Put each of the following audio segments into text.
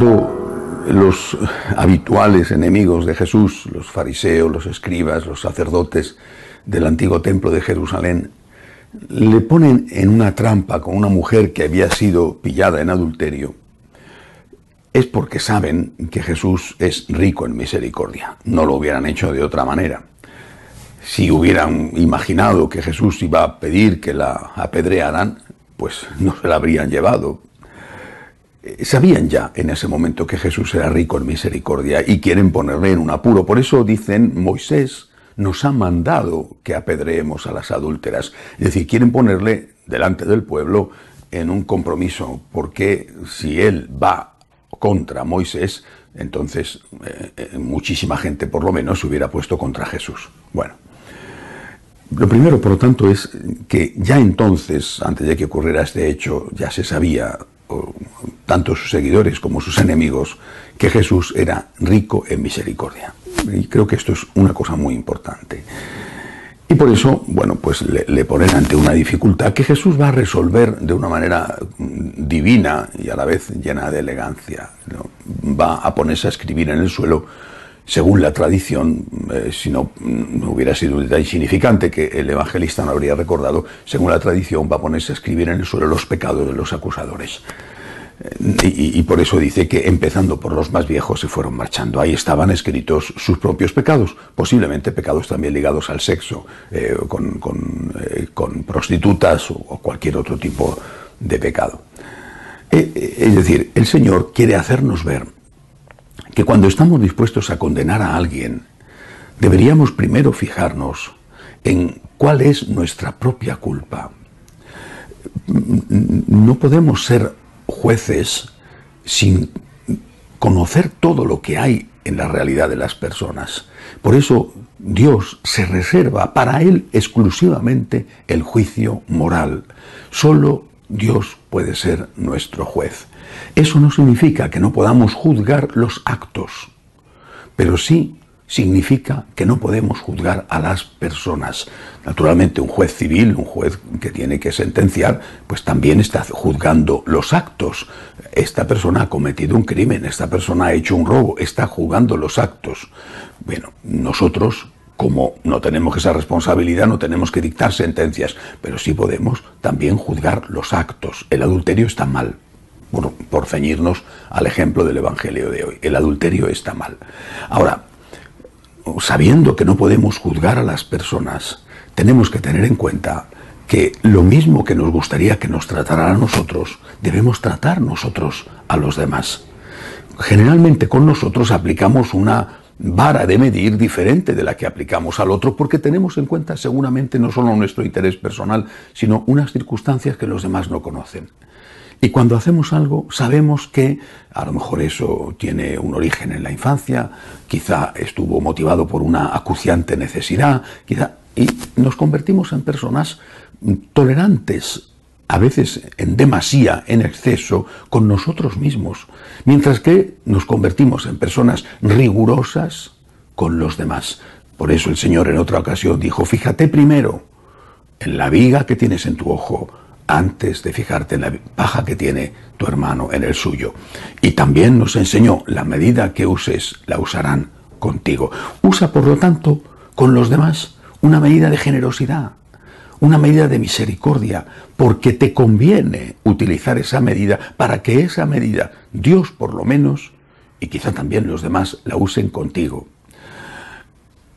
Cuando los habituales enemigos de Jesús, los fariseos, los escribas, los sacerdotes del antiguo templo de Jerusalén, le ponen en una trampa con una mujer que había sido pillada en adulterio, es porque saben que Jesús es rico en misericordia. No lo hubieran hecho de otra manera. Si hubieran imaginado que Jesús iba a pedir que la apedrearan, pues no se la habrían llevado. Sabían ya en ese momento que Jesús era rico en misericordia y quieren ponerle en un apuro. Por eso dicen, Moisés nos ha mandado que apedreemos a las adúlteras. Es decir, quieren ponerle delante del pueblo en un compromiso, porque si él va contra Moisés, entonces muchísima gente por lo menos se hubiera puesto contra Jesús. Bueno, lo primero, por lo tanto, es que ya entonces, antes de que ocurriera este hecho, ya se sabía, tanto sus seguidores como sus enemigos, que Jesús era rico en misericordia. Y creo que esto es una cosa muy importante. Y por eso, bueno, pues le ponen ante una dificultad que Jesús va a resolver de una manera divina y a la vez llena de elegancia, ¿no? Va a ponerse a escribir en el suelo, según la tradición, si no hubiera sido un detalle insignificante que el evangelista no habría recordado, según la tradición va a ponerse a escribir en el suelo los pecados de los acusadores. Y por eso dice que empezando por los más viejos se fueron marchando. Ahí estaban escritos sus propios pecados, posiblemente pecados también ligados al sexo, con prostitutas o cualquier otro tipo de pecado. Es decir, el Señor quiere hacernos ver que cuando estamos dispuestos a condenar a alguien, deberíamos primero fijarnos en cuál es nuestra propia culpa. No podemos ser jueces sin conocer todo lo que hay en la realidad de las personas. Por eso Dios se reserva para Él exclusivamente el juicio moral. Solo Dios puede ser nuestro juez. Eso no significa que no podamos juzgar los actos, pero sí significa que no podemos juzgar a las personas. Naturalmente, un juez civil, un juez que tiene que sentenciar, pues también está juzgando los actos. Esta persona ha cometido un crimen, esta persona ha hecho un robo, está juzgando los actos. Bueno, nosotros, como no tenemos esa responsabilidad, no tenemos que dictar sentencias, pero sí podemos también juzgar los actos. El adulterio está mal, por ceñirnos al ejemplo del Evangelio de hoy. El adulterio está mal. Ahora, sabiendo que no podemos juzgar a las personas, tenemos que tener en cuenta que lo mismo que nos gustaría que nos trataran a nosotros, debemos tratar nosotros a los demás. Generalmente con nosotros aplicamos una vara de medir diferente de la que aplicamos al otro, porque tenemos en cuenta seguramente no solo nuestro interés personal, sino unas circunstancias que los demás no conocen. Y cuando hacemos algo, sabemos que a lo mejor eso tiene un origen en la infancia, quizá estuvo motivado por una acuciante necesidad, y nos convertimos en personas tolerantes, a veces en demasía, en exceso, con nosotros mismos, mientras que nos convertimos en personas rigurosas con los demás. Por eso el Señor en otra ocasión dijo, fíjate primero en la viga que tienes en tu ojo, antes de fijarte en la paja que tiene tu hermano en el suyo. Y también nos enseñó, la medida que uses, la usarán contigo. Usa, por lo tanto, con los demás una medida de generosidad, una medida de misericordia, porque te conviene utilizar esa medida para que esa medida, Dios por lo menos, y quizá también los demás, la usen contigo.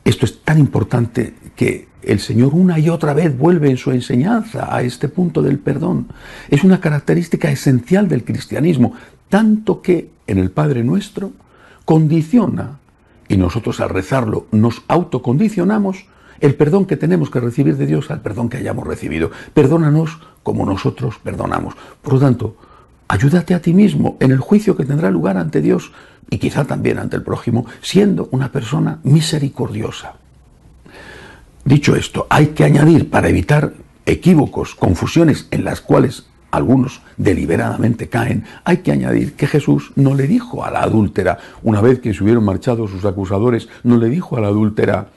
Esto es tan importante que el Señor una y otra vez vuelve en su enseñanza a este punto del perdón. Es una característica esencial del cristianismo, tanto que en el Padre Nuestro condiciona, y nosotros al rezarlo nos autocondicionamos, el perdón que tenemos que recibir de Dios al perdón que hayamos recibido. Perdónanos como nosotros perdonamos. Por lo tanto, ayúdate a ti mismo en el juicio que tendrá lugar ante Dios y quizá también ante el prójimo, siendo una persona misericordiosa. Dicho esto, hay que añadir, para evitar equívocos, confusiones en las cuales algunos deliberadamente caen, hay que añadir que Jesús no le dijo a la adúltera, una vez que se hubieron marchado sus acusadores, no le dijo a la adúltera,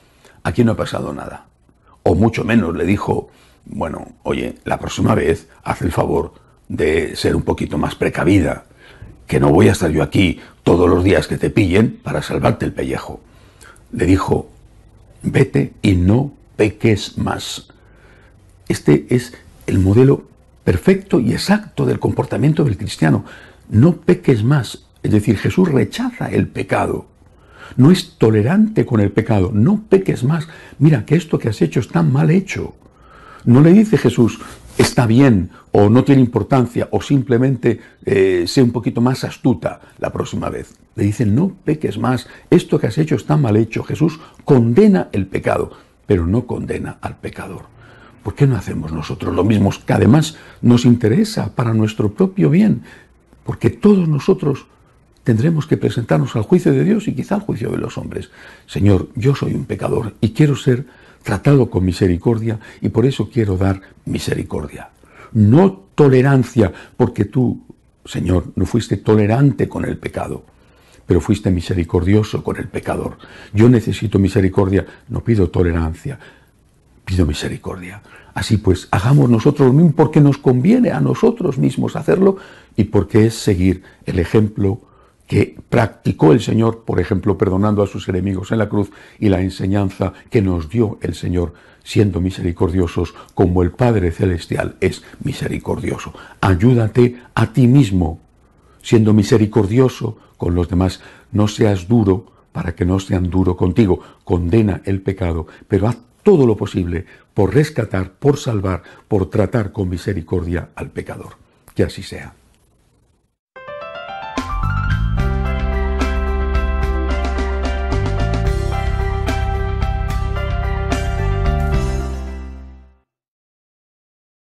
aquí no ha pasado nada. O mucho menos le dijo, bueno, oye, la próxima vez haz el favor de ser un poquito más precavida que no voy a estar yo aquí todos los días que te pillen para salvarte el pellejo. Le dijo, vete y no peques más. Este es el modelo perfecto y exacto del comportamiento del cristiano. No peques más. Es decir, Jesús rechaza el pecado. No es tolerante con el pecado. No peques más. Mira que esto que has hecho está mal hecho. No le dice Jesús, está bien, o no tiene importancia, o simplemente sé un poquito más astuta la próxima vez. Le dice, no peques más. Esto que has hecho está mal hecho. Jesús condena el pecado, pero no condena al pecador. ¿Por qué no hacemos nosotros lo mismo? Que además nos interesa para nuestro propio bien, porque todos nosotros tendremos que presentarnos al juicio de Dios y quizá al juicio de los hombres. Señor, yo soy un pecador y quiero ser tratado con misericordia y por eso quiero dar misericordia. No tolerancia, porque tú, Señor, no fuiste tolerante con el pecado, pero fuiste misericordioso con el pecador. Yo necesito misericordia, no pido tolerancia, pido misericordia. Así pues, hagamos nosotros lo mismo porque nos conviene a nosotros mismos hacerlo y porque es seguir el ejemplo que practicó el Señor, por ejemplo, perdonando a sus enemigos en la cruz, y la enseñanza que nos dio el Señor, siendo misericordiosos como el Padre Celestial es misericordioso. Ayúdate a ti mismo, siendo misericordioso con los demás. No seas duro para que no sean duro contigo. Condena el pecado, pero haz todo lo posible por rescatar, por salvar, por tratar con misericordia al pecador. Que así sea.